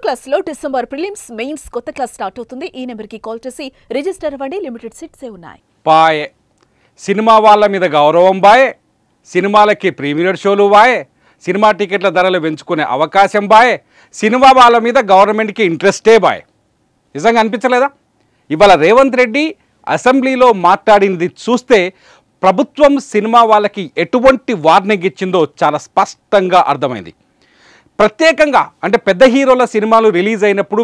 Class లో December prelims mains కొత్త class start అవుతుంది. ఈ నెంబర్ కి కాల్ చేసి రిజిస్టర్ అవ్వండి. లిమిటెడ్ సీట్స్ ఉన్నాయి. పాయే సినిమా వాళ్ళ మీద గౌరవం బాయే, సినిమాలకి ప్రీమియర్ షోలు బాయే, సినిమా టికెట్ల ధరలు పెంచుకునే అవకాశం బాయే, సినిమా వాళ్ళ మీద గవర్నమెంట్కి ఇంట్రెస్టే బాయే. నిజంగా అనిపించలేదా? ఇవాళ రేవంత్ రెడ్డి అసెంబ్లీలో మాట్లాడింది చూస్తే ప్రభుత్వం సినిమా వాళ్ళకి ఎటువంటి వార్నింగ్ ఇచ్చిందో చాలా స్పష్టంగా అర్థమైంది. ప్రత్యేకంగా అంటే పెద్ద హీరోల సినిమాలు రిలీజ్ అయినప్పుడు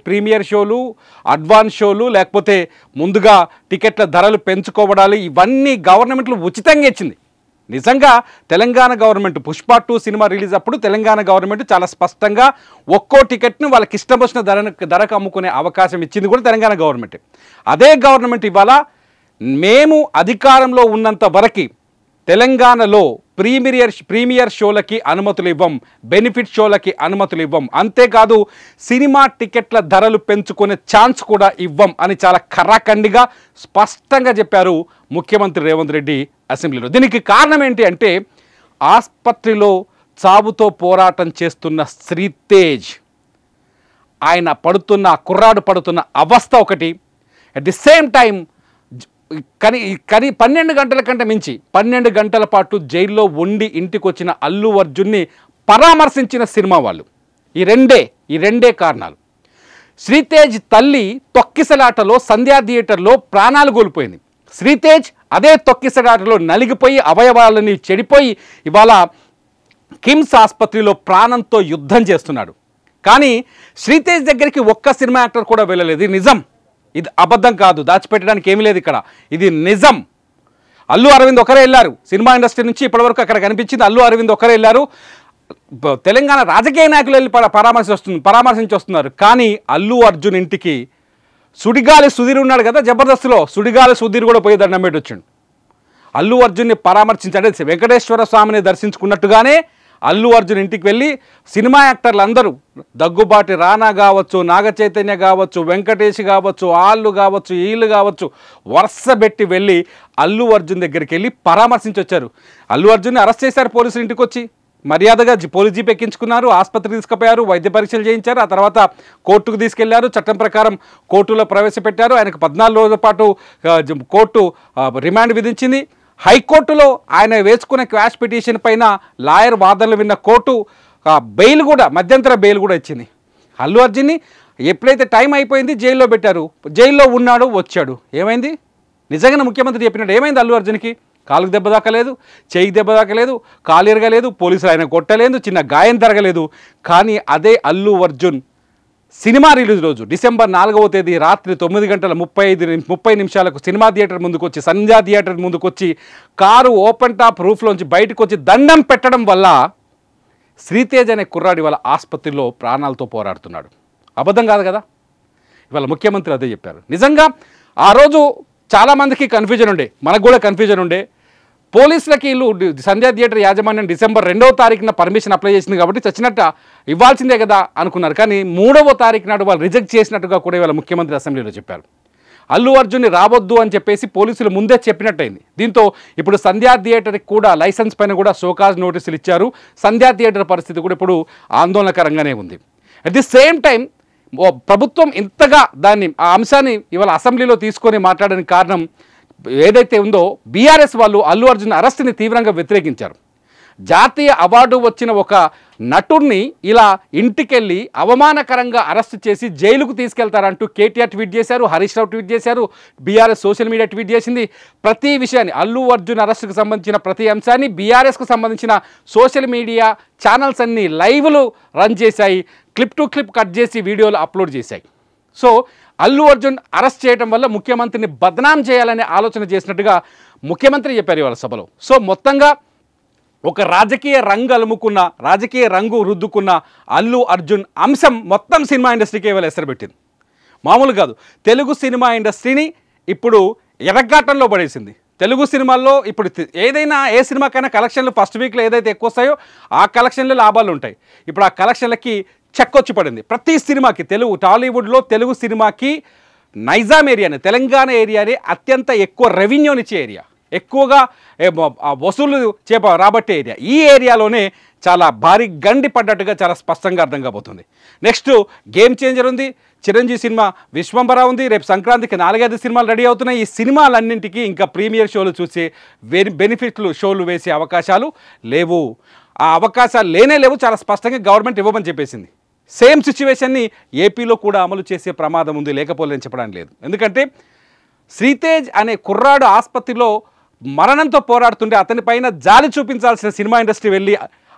ప్రీమియర్ షోలు, అడ్వాన్స్ షోలు, లేకపోతే ముందుగా టికెట్ల ధరలు పెంచుకోవడాలు ఇవన్నీ గవర్నమెంట్లు ఉచితంగా ఇచ్చింది. నిజంగా Telangana government Pushpa 2 cinema release అప్పుడు తెలంగాణ గవర్నమెంట్ చాలా స్పష్టంగా ఒక్కో టికెట్ను వాళ్ళకి ఇష్టం వచ్చిన ధరకు అమ్ముకునే అవకాశం ఇచ్చింది కూడా తెలంగాణ గవర్నమెంట్. అదే గవర్నమెంట్ మేము అధికారంలో ఉన్నంత వరకు తెలంగాణలో ప్రీమియర్ షోలకి అనుమతులు ఇవ్వం, బెనిఫిట్ షోలకి అనుమతులు ఇవ్వం, అంతేకాదు సినిమా టికెట్ల ధరలు పెంచుకునే ఛాన్స్ కూడా ఇవ్వం అని చాలా కర్రాఖండిగా స్పష్టంగా చెప్పారు ముఖ్యమంత్రి రేవంత్ రెడ్డి అసెంబ్లీలో. దీనికి కారణం ఏంటి అంటే ఆసుపత్రిలో చావుతో పోరాటం చేస్తున్న శ్రీతేజ్ ఆయన కుర్రాడు పడుతున్న అవస్థ ఒకటి, అట్ ది సేమ్ టైం కానీ 12 గంటల కంటే మించి 12 గంటల పాటు జైల్లో ఉండి ఇంటికి వచ్చిన అల్లు అర్జున్ని పరామర్శించిన సినిమా వాళ్ళు. ఈ రెండే కారణాలు. శ్రీతేజ్ తల్లి తొక్కిసలాటలో సంధ్యా థియేటర్లో ప్రాణాలు కోల్పోయింది. శ్రీతేజ్ అదే తొక్కిసలాటలో నలిగిపోయి అవయవాలని చెడిపోయి ఇవాళ కిమ్స్ ఆసుపత్రిలో ప్రాణంతో యుద్ధం చేస్తున్నాడు. కానీ శ్రీతేజ్ దగ్గరికి ఒక్క సినిమా యాక్టర్ కూడా వెళ్ళలేదు. ఇది నిజం, ఇది అబద్ధం కాదు, దాచిపెట్టడానికి ఏమీ లేదు ఇక్కడ, ఇది నిజం. అల్లు అరవింద్ ఒకరే వెళ్ళారు సినిమా ఇండస్ట్రీ నుంచి ఇప్పటివరకు అక్కడ కనిపించింది. అల్లు అరవింద్ ఒకరే వెళ్ళారు. తెలంగాణ రాజకీయ నాయకులు వెళ్ళి పరామర్శించి వస్తున్నారు. కానీ అల్లు అర్జున్ ఇంటికి సుడిగాలి సుధీర్ ఉన్నాడు కదా జబర్దస్త్లో, సుడిగాలి సుధీర్ కూడా పోయి దండం పెట్టి వచ్చాడు. అల్లు అర్జున్ని పరామర్శించాడు. వెంకటేశ్వర స్వామిని దర్శించుకున్నట్టుగానే అల్లు అర్జున్ ఇంటికి వెళ్ళి సినిమా యాక్టర్లు అందరూ దగ్గుబాటి రానా కావచ్చు, నాగ చైతన్య కావచ్చు, వెంకటేష్ కావచ్చు, వాళ్ళు కావచ్చు, వీళ్ళు కావచ్చు, వరుస పెట్టి వెళ్ళి అల్లు అర్జున్ దగ్గరికి వెళ్ళి పరామర్శించి వచ్చారు. అల్లు అర్జున్ని అరెస్ట్ చేశారు పోలీసులు. ఇంటికి వచ్చి మర్యాదగా పోలీస్ జీప్ ఎక్కించుకున్నారు, ఆసుపత్రికి తీసుకుపోయారు, వైద్య పరీక్షలు చేయించారు. ఆ తర్వాత కోర్టుకు తీసుకెళ్లారు, చట్టం ప్రకారం కోర్టులో ప్రవేశపెట్టారు. ఆయనకు 14 రోజుల పాటు కోర్టు రిమాండ్ విధించింది. హైకోర్టులో ఆయన వేసుకున్న క్వాష్ పిటిషన్ పైన లాయర్ వాదనలు విన్న కోర్టు బెయిల్ కూడా, మధ్యంతర బెయిల్ కూడా ఇచ్చింది. అల్లు అర్జున్ని ఎప్పుడైతే టైం అయిపోయింది జైల్లో పెట్టారు. జైల్లో ఉన్నాడు, వచ్చాడు. ఏమైంది? నిజంగా ముఖ్యమంత్రి చెప్పినట్టు ఏమైంది? అల్లు అర్జున్కి కాలుకు దెబ్బ దాకలేదు, చేయికి దెబ్బ దాకలేదు, కాలు ఎరగలేదు, పోలీసులు ఆయన కొట్టలేదు, చిన్న గాయం జరగలేదు. కానీ అదే అల్లు అర్జున్ సినిమా రిలీజ్ రోజు డిసెంబర్ 4వ తేదీ రాత్రి 9 గంటల 30 నిమిషాలకు సినిమా థియేటర్ ముందుకు వచ్చి, సంధ్యా థియేటర్ ముందుకు వచ్చి కారు ఓపెన్ టాప్ రూఫ్లోంచి బయటకు వచ్చి దండం పెట్టడం వల్ల శ్రీతేజ్ అనే కుర్రాడి వాళ్ళ ఆసుపత్రిలో ప్రాణాలతో పోరాడుతున్నాడు. అబద్ధం కాదు కదా? ఇవాళ ముఖ్యమంత్రి అదే చెప్పారు. నిజంగా ఆ రోజు చాలామందికి కన్ఫ్యూజన్ ఉండే, మనకు కూడా కన్ఫ్యూజన్ ఉండే. పోలీసులకి వీళ్ళు సంధ్యా థియేటర్ యాజమాన్యం డిసెంబర్ 2వ తారీఖున పర్మిషన్ అప్లై చేసింది కాబట్టి చచ్చినట్ట ఇవ్వాల్సిందే కదా అనుకున్నారు. కానీ 3వ తారీఖు నాడు వాళ్ళు రిజెక్ట్ చేసినట్టుగా కూడా ఇవాళ ముఖ్యమంత్రి అసెంబ్లీలో చెప్పారు. అల్లు అర్జున్ని రావద్దు అని చెప్పేసి పోలీసులు ముందే చెప్పినట్టయింది. దీంతో ఇప్పుడు సంధ్యా థియేటర్కి కూడా లైసెన్స్ పైన కూడా షోకాజ్ నోటీసులు ఇచ్చారు. సంధ్యా థియేటర్ పరిస్థితి కూడా ఇప్పుడు ఆందోళనకరంగానే ఉంది. అట్ ది సేమ్ టైం ప్రభుత్వం ఇంతగా ఆ అంశాన్ని ఇవాళ అసెంబ్లీలో తీసుకొని మాట్లాడడానికి కారణం ఏదైతే ఉందో, బీఆర్ఎస్ వాళ్ళు అల్లు అర్జున్ అరెస్ట్ని తీవ్రంగా వ్యతిరేకించారు. జాతీయ అవార్డు వచ్చిన ఒక నటుడిని ఇలా ఇంటికెళ్ళి అవమానకరంగా అరెస్ట్ చేసి జైలుకు తీసుకెళ్తారంటూ కేటీఆర్ ట్వీట్ చేశారు, హరీష్ రావు ట్వీట్ చేశారు, బీఆర్ఎస్ సోషల్ మీడియా ట్వీట్ చేసింది. ప్రతి విషయాన్ని, అల్లు అర్జున్ అరెస్టుకు సంబంధించిన ప్రతి అంశాన్ని బీఆర్ఎస్కు సంబంధించిన సోషల్ మీడియా ఛానల్స్ అన్నీ లైవ్లు రన్ చేశాయి, క్లిప్ టు క్లిప్ కట్ చేసి వీడియోలు అప్లోడ్ చేశాయి. సో అల్లు అర్జున్ అరెస్ట్ చేయడం వల్ల ముఖ్యమంత్రిని బదనాం చేయాలనే ఆలోచన చేసినట్టుగా ముఖ్యమంత్రి చెప్పారు ఇవాళ సభలో. సో మొత్తంగా ఒక రాజకీయ రంగు రుద్దుకున్న అల్లు అర్జున్ అంశం మొత్తం సినిమా ఇండస్ట్రీకి ఇవాళ ఎసరబెట్టింది. మామూలు కాదు, తెలుగు సినిమా ఇండస్ట్రీని ఇప్పుడు ఎరగాటంలో పడేసింది. తెలుగు సినిమాల్లో ఇప్పుడు ఏదైనా ఏ సినిమాకైనా కలెక్షన్లు ఫస్ట్ వీక్లో ఏదైతే ఎక్కువ వస్తాయో ఆ కలెక్షన్లో లాభాలు ఉంటాయి. ఇప్పుడు ఆ కలెక్షన్లకి చెక్కొచ్చి పడింది. ప్రతి సినిమాకి టాలీవుడ్లో తెలుగు సినిమాకి నైజాం ఏరియాని, తెలంగాణ ఏరియాని అత్యంత ఎక్కువ రెవెన్యూనిచ్చే ఏరియా. ఎక్కువగా వసూలు రాబట్టే ఏరియా. ఈ ఏరియాలోనే చాలా భారీ గండి పడ్డట్టుగా చాలా స్పష్టంగా అర్థం కాబోతుంది. నెక్స్ట్ గేమ్ చేంజర్ ఉంది, చిరంజీవి సినిమా విశ్వంబర ఉంది, రేపు సంక్రాంతికి 4-5 సినిమాలు రెడీ అవుతున్నాయి. ఈ సినిమాలన్నింటికి ఇంకా ప్రీమియర్ షోలు చూసి బెనిఫిట్లు షోలు వేసే అవకాశాలు లేవు. ఆ అవకాశాలు లేవు, చాలా స్పష్టంగా గవర్నమెంట్ ఇవ్వమని చెప్పేసింది. సేమ్ సిచ్యువేషన్ని ఏపీలో కూడా అమలు చేసే ప్రమాదం ఉంది, లేకపోలేని చెప్పడానికి లేదు. ఎందుకంటే శ్రీతేజ్ అనే కుర్రాడు ఆసుపత్రిలో మరణంతో పోరాడుతుంటే అతని పైన జాలి చూపించాల్సిన సినిమా ఇండస్ట్రీ వెళ్ళి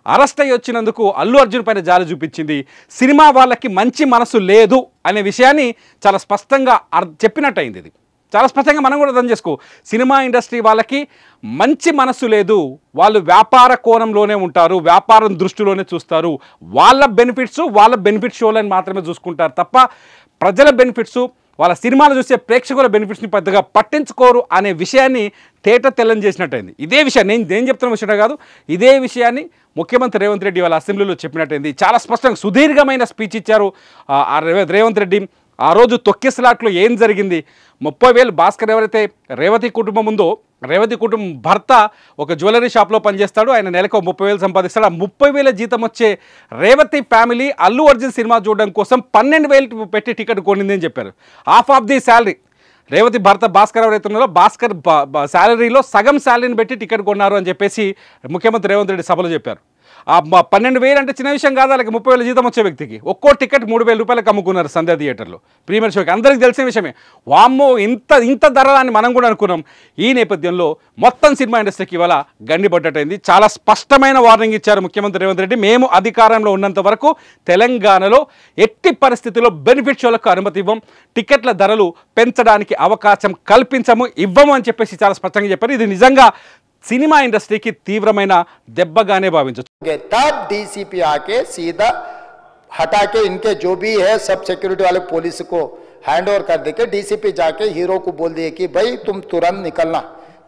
అరెస్ట్ అయ్యి వచ్చినందుకు అల్లు అర్జున్ పైన జాలి చూపించింది. సినిమా వాళ్ళకి మంచి మనసు లేదు అనే విషయాన్ని చాలా స్పష్టంగా చెప్పినట్టయింది. ఇది చాలా స్పష్టంగా మనం కూడా అర్థం చేసుకో. సినిమా ఇండస్ట్రీ వాళ్ళకి మంచి మనసు లేదు, వాళ్ళు వ్యాపార కోణంలోనే ఉంటారు, వ్యాపారం దృష్టిలోనే చూస్తారు. వాళ్ళ బెనిఫిట్ షోలని మాత్రమే చూసుకుంటారు తప్ప ప్రజల బెనిఫిట్స్, వాళ్ళ సినిమాలు చూసే ప్రేక్షకుల బెనిఫిట్స్ని పెద్దగా పట్టించుకోరు అనే విషయాన్ని తేట తెల్లం చేసినట్టయింది. ఇదే విషయాన్ని నేను చెప్తున్న విషయం కాదు, ఇదే విషయాన్ని ముఖ్యమంత్రి రేవంత్ రెడ్డి వాళ్ళ అసెంబ్లీలో చెప్పినట్టయింది. చాలా స్పష్టంగా సుదీర్ఘమైన స్పీచ్ ఇచ్చారు రేవంత్ రెడ్డి. ఆ రోజు తొక్కిసలాట్లో ఏం జరిగింది, 30,000 భాస్కర్ ఎవరైతే రేవతి కుటుంబం ఉందో, రేవతి కుటుంబం భర్త ఒక జ్యువెలరీ షాప్లో పనిచేస్తాడు, ఆయన నెలకు 30,000 సంపాదిస్తాడు. ఆ 30,000 జీతం వచ్చే రేవతి ఫ్యామిలీ అల్లు అర్జున్ సినిమా చూడడం కోసం 12,000 పెట్టి టికెట్ కొనింది అని చెప్పారు. Half of the salary Revathi భర్త భాస్కర్ ఎవరైతే ఉన్నారో భాస్కర్ శాలరీలో సగం శాలరీని పెట్టి టికెట్ కొన్నారు అని చెప్పేసి ముఖ్యమంత్రి రేవంత్ రెడ్డి సభలో చెప్పారు. 12,000 అంటే చిన్న విషయం కాదు, అలాగే 30,000 జీతం వచ్చే వ్యక్తికి ఒక్కో టికెట్ 3,000 రూపాయలకు అమ్ముకున్నారు సంధ్యా థియేటర్లో ప్రీమియర్ షోకి. అందరికీ తెలిసిన విషయమే. వామ్మో ఇంత ధర అని మనం కూడా అనుకున్నాం. ఈ నేపథ్యంలో మొత్తం సినిమా ఇండస్ట్రీకి ఇవాళ గండి పడ్డట్టయింది. చాలా స్పష్టమైన వార్నింగ్ ఇచ్చారు ముఖ్యమంత్రి రేవంత్ రెడ్డి. మేము అధికారంలో ఉన్నంత వరకు తెలంగాణలో ఎట్టి పరిస్థితుల్లో బెనిఫిట్ షోలకు అనుమతి ఇవ్వం, టికెట్ల ధరలు పెంచడానికి అవకాశం కల్పించము, ఇవ్వము అని చెప్పేసి చాలా స్పష్టంగా చెప్పారు. ఇది నిజంగా సినిమా ఇండస్ట్రీకి తీవ్రమైన దెబ్బగానే భావించవచ్చు. तब डीसीपी आके सीधा हटा के इनके जो भी है सब सिक्योरिटी वाले पुलिस को हैंड ओवर कर देके डीसीपी जाके हीरो को बोल दिए कि भाई तुम तुरंत निकलना,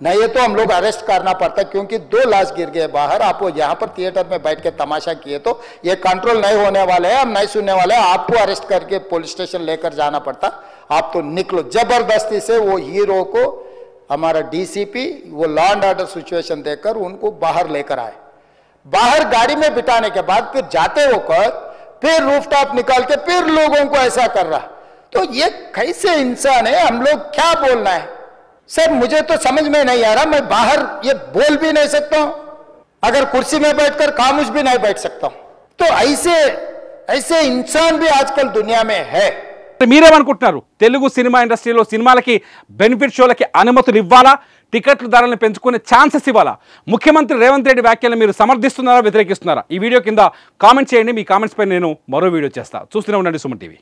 नहीं है तो हम लोग अरेस्ट करना पड़ता, क्योंकि 2 लाश गिर गए बाहर, आप वो यहाँ पर थिएटर में बैठ के तमाशा किए तो ये कंट्रोल नहीं होने वाले हैं, हम नहीं सुनने वाले हैं, आपको अरेस्ट करके पुलिस स्टेशन लेकर जाना पड़ता, आप तो निकलो। जबरदस्ती से वो हीरो को हमारा डीसीपी वो लॉ एंड ऑर्डर सिचुएशन देकर उनको बाहर लेकर आए। बाहर गाड़ी में बिठाने के बाद फिर जाते होकर फिर रूफटॉप निकाल के फिर लोगों को ऐसा कर रहा, तो ये कैसे इंसान है, हम लोग क्या बोलना है सर, मुझे तो समझ में नहीं आ रहा। मैं बाहर ये बोल भी नहीं सकता हूं, अगर कुर्सी में बैठकर खामोश भी नहीं बैठ सकता हूं, तो ऐसे इंसान भी आजकल दुनिया में है। మీరేమనుకుంటున్నారు? తెలుగు సినిమా ఇండస్ట్రీలో సినిమాలకి బెనిఫిట్ షోలకి అనుమతులు ఇవ్వాలా, టికెట్ల ధరలను పెంచుకునే ఛాన్సెస్ ఇవ్వాలా? ముఖ్యమంత్రి రేవంత్ రెడ్డి వ్యాఖ్యలను మీరు సమర్థిస్తున్నారా, వ్యతిరేకిస్తున్నారా? ఈ వీడియో కింద కామెంట్ చేయండి. మీ కామెంట్స్ పై నేను మరో వీడియో చేస్తా. చూస్తూనే ఉండండి సుమన్ టీవీ.